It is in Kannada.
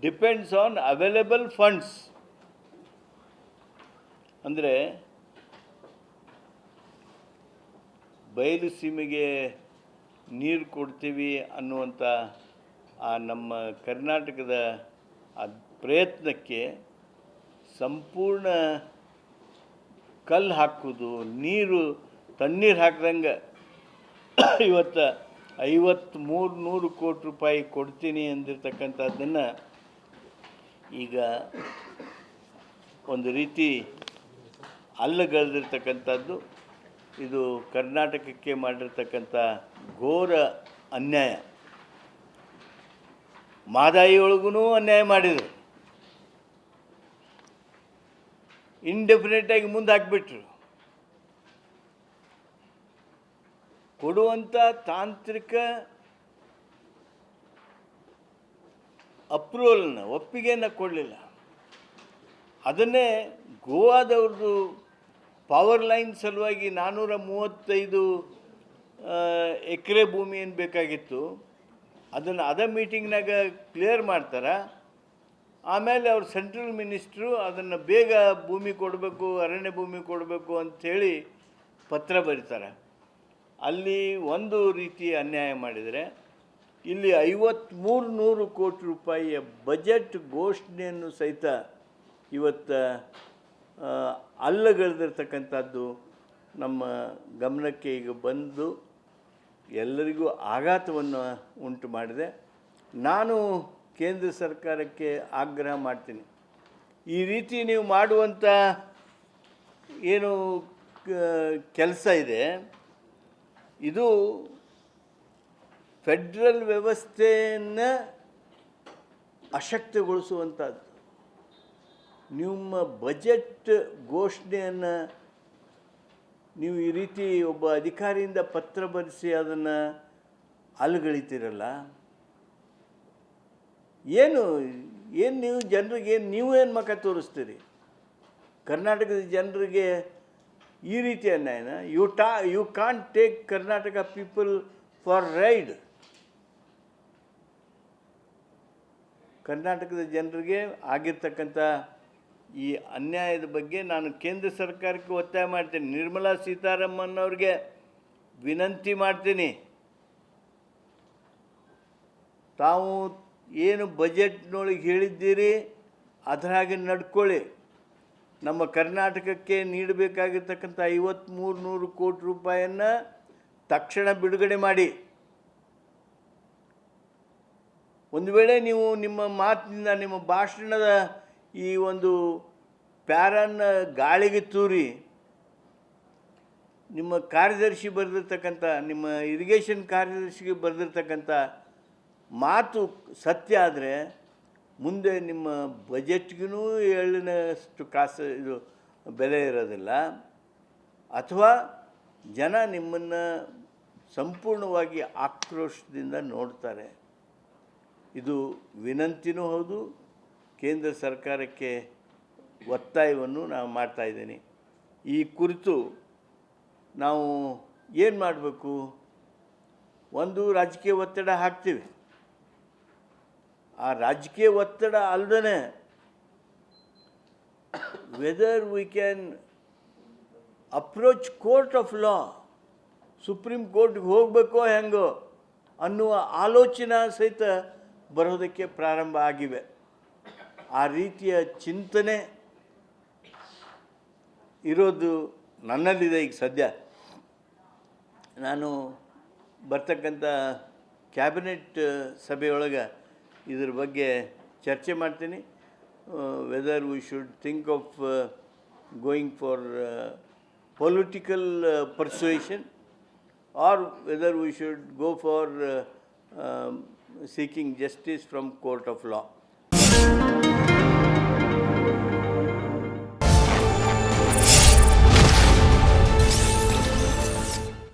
Depends on available funds. ಅಂದರೆ ಬಯಲು ಸೀಮೆಗೆ ನೀರು ಕೊಡ್ತೀವಿ ಅನ್ನುವಂಥ ಆ ನಮ್ಮ ಕರ್ನಾಟಕದ ಆ ಪ್ರಯತ್ನಕ್ಕೆ ಸಂಪೂರ್ಣ ಕಲ್ಲು ಹಾಕೋದು, ತಣ್ಣೀರು ಹಾಕ್ದಂಗೆ ಇವತ್ತು 5300 ಕೋಟಿ ರೂಪಾಯಿ ಕೊಡ್ತೀನಿ ಅಂದಿರ್ತಕ್ಕಂಥದ್ದನ್ನು ಈಗ ಒಂದು ರೀತಿ ಅಲ್ಲಗಳೆದಿರ್ತಕ್ಕಂಥದ್ದು. ಇದು ಕರ್ನಾಟಕಕ್ಕೆ ಮಾಡಿರ್ತಕ್ಕಂಥ ಘೋರ ಅನ್ಯಾಯ. ಮಹದಾಯಿಯೊಳಗೂ ಅನ್ಯಾಯ ಮಾಡಿದರು, ಇಂಡೆಫಿನೆಟಾಗಿ ಮುಂದೆ ಹಾಕಿಬಿಟ್ರು. ಕೊಡುವಂಥ ತಾಂತ್ರಿಕ ಒಪ್ಪಿಗೆಯನ್ನು ಕೊಡಲಿಲ್ಲ. ಅದನ್ನೇ ಗೋವಾದವ್ರದ್ದು ಪವರ್ ಲೈನ್ ಸಲುವಾಗಿ 435 ಎಕರೆ ಭೂಮಿ ಏನು ಬೇಕಾಗಿತ್ತು, ಅದನ್ನು ಅದೇ ಮೀಟಿಂಗ್ನಾಗ ಕ್ಲಿಯರ್ ಮಾಡ್ತಾರೆ. ಆಮೇಲೆ ಅವ್ರು ಸೆಂಟ್ರಲ್ ಮಿನಿಸ್ಟ್ರು ಅದನ್ನು ಬೇಗ ಭೂಮಿ ಕೊಡಬೇಕು, ಅರಣ್ಯ ಭೂಮಿ ಕೊಡಬೇಕು ಅಂಥೇಳಿ ಪತ್ರ ಬರೀತಾರೆ. ಅಲ್ಲಿ ಒಂದು ರೀತಿ ಅನ್ಯಾಯ ಮಾಡಿದರೆ, ಇಲ್ಲಿ 5300 ಕೋಟಿ ರೂಪಾಯಿಯ ಬಜೆಟ್ ಘೋಷಣೆಯನ್ನು ಸಹಿತ ಇವತ್ತು ಅಲ್ಲಗಳೆದಿರ್ತಕ್ಕಂಥದ್ದು ನಮ್ಮ ಗಮನಕ್ಕೆ ಈಗ ಬಂದು ಎಲ್ಲರಿಗೂ ಆಘಾತವನ್ನು ಉಂಟು ಮಾಡಿದೆ. ನಾನು ಕೇಂದ್ರ ಸರ್ಕಾರಕ್ಕೆ ಆಗ್ರಹ ಮಾಡ್ತೀನಿ, ಈ ರೀತಿ ನೀವು ಮಾಡುವಂಥ ಏನು ಕೆಲಸ ಇದೆ, ಇದು ಫೆಡ್ರಲ್ ವ್ಯವಸ್ಥೆಯನ್ನು ಅಶಕ್ತಗೊಳಿಸುವಂಥದ್ದು. ನಿಮ್ಮ ಬಜೆಟ್ ಘೋಷಣೆಯನ್ನು ನೀವು ಈ ರೀತಿ ಒಬ್ಬ ಅಧಿಕಾರಿಯಿಂದ ಪತ್ರ ಬರೆಸಿ ಅದನ್ನು ಅಲ್ಲಗಳಿತೀರಲ್ಲ, ಏನು ನೀವು ಜನರಿಗೆ ನೀವೇನು ಮುಖ ತೋರಿಸ್ತೀರಿ? ಕರ್ನಾಟಕದ ಜನರಿಗೆ ಈ ರೀತಿ ಅನ್ಯಾಯನ you can't take Karnataka people for ride. ಕರ್ನಾಟಕದ ಜನರಿಗೆ ಆಗಿರ್ತಕ್ಕಂಥ ಈ ಅನ್ಯಾಯದ ಬಗ್ಗೆ ನಾನು ಕೇಂದ್ರ ಸರ್ಕಾರಕ್ಕೆ ಒತ್ತಾಯ ಮಾಡ್ತೀನಿ. ನಿರ್ಮಲಾ ಸೀತಾರಾಮನ್ ಅವ್ರಿಗೆ ವಿನಂತಿ ಮಾಡ್ತೀನಿ, ತಾವು ಏನು ಬಜೆಟ್ನೊಳಗೆ ಹೇಳಿದ್ದೀರಿ ಅದರ ಹಾಗೆ ನಡ್ಕೊಳ್ಳಿ. ನಮ್ಮ ಕರ್ನಾಟಕಕ್ಕೆ ನೀಡಬೇಕಾಗಿರ್ತಕ್ಕಂಥ 5300 ಕೋಟಿ ರೂಪಾಯಿಯನ್ನು ತಕ್ಷಣ ಬಿಡುಗಡೆ ಮಾಡಿ. ಒಂದು ವೇಳೆ ನೀವು ನಿಮ್ಮ ಮಾತಿನಿಂದ, ನಿಮ್ಮ ಭಾಷಣದ ಈ ಒಂದು ಪ್ಯಾರನ್ನು ಗಾಳಿಗೆ ತೂರಿ ನಿಮ್ಮ ಕಾರ್ಯದರ್ಶಿ ಬರೆದಿರ್ತಕ್ಕಂಥ, ನಿಮ್ಮ ಇರಿಗೇಷನ್ ಕಾರ್ಯದರ್ಶಿಗೆ ಬರೆದಿರ್ತಕ್ಕಂಥ ಮಾತು ಸತ್ಯ ಆದರೆ ಮುಂದೆ ನಿಮ್ಮ ಬಜೆಟ್ಗೂ ಎಳ್ಳಿನಷ್ಟು ಕಾಸು ಇದು ಬೆಲೆ ಇರೋದಿಲ್ಲ, ಅಥವಾ ಜನ ನಿಮ್ಮನ್ನು ಸಂಪೂರ್ಣವಾಗಿ ಆಕ್ರೋಶದಿಂದ ನೋಡ್ತಾರೆ. ಇದು ವಿನಂತಿನೂ ಹೌದು, ಕೇಂದ್ರ ಸರ್ಕಾರಕ್ಕೆ ಒತ್ತಾಯವನ್ನು ನಾವು ಮಾಡ್ತಾಯಿದ್ದೀನಿ. ಈ ಕುರಿತು ನಾವು ಏನು ಮಾಡಬೇಕು? ಒಂದು, ರಾಜಕೀಯ ಒತ್ತಡ ಹಾಕ್ತೀವಿ. ಆ ರಾಜಕೀಯ ಒತ್ತಡ ಅಲ್ಲದೇ whether we can approach court of law, supreme ಕೋರ್ಟ್ಗೆ ಹೋಗಬೇಕೋ ಹೆಂಗೋ ಅನ್ನುವ ಆಲೋಚನೆ ಸಹಿತ ಬರೋದಕ್ಕೆ ಪ್ರಾರಂಭ ಆಗಿವೆ. ಆ ರೀತಿಯ ಚಿಂತನೆ ಇರೋದು ನನ್ನಲ್ಲಿದೆ ಈಗ ಸದ್ಯ. ನಾನು ಬರ್ತಕ್ಕಂಥ ಕ್ಯಾಬಿನೆಟ್ ಸಭೆಯೊಳಗೆ ಇದ್ರ ಬಗ್ಗೆ ಚರ್ಚೆ ಮಾಡ್ತೀನಿ. Whether we should think of going for political persuasion or whether we should go for seeking justice from court of law.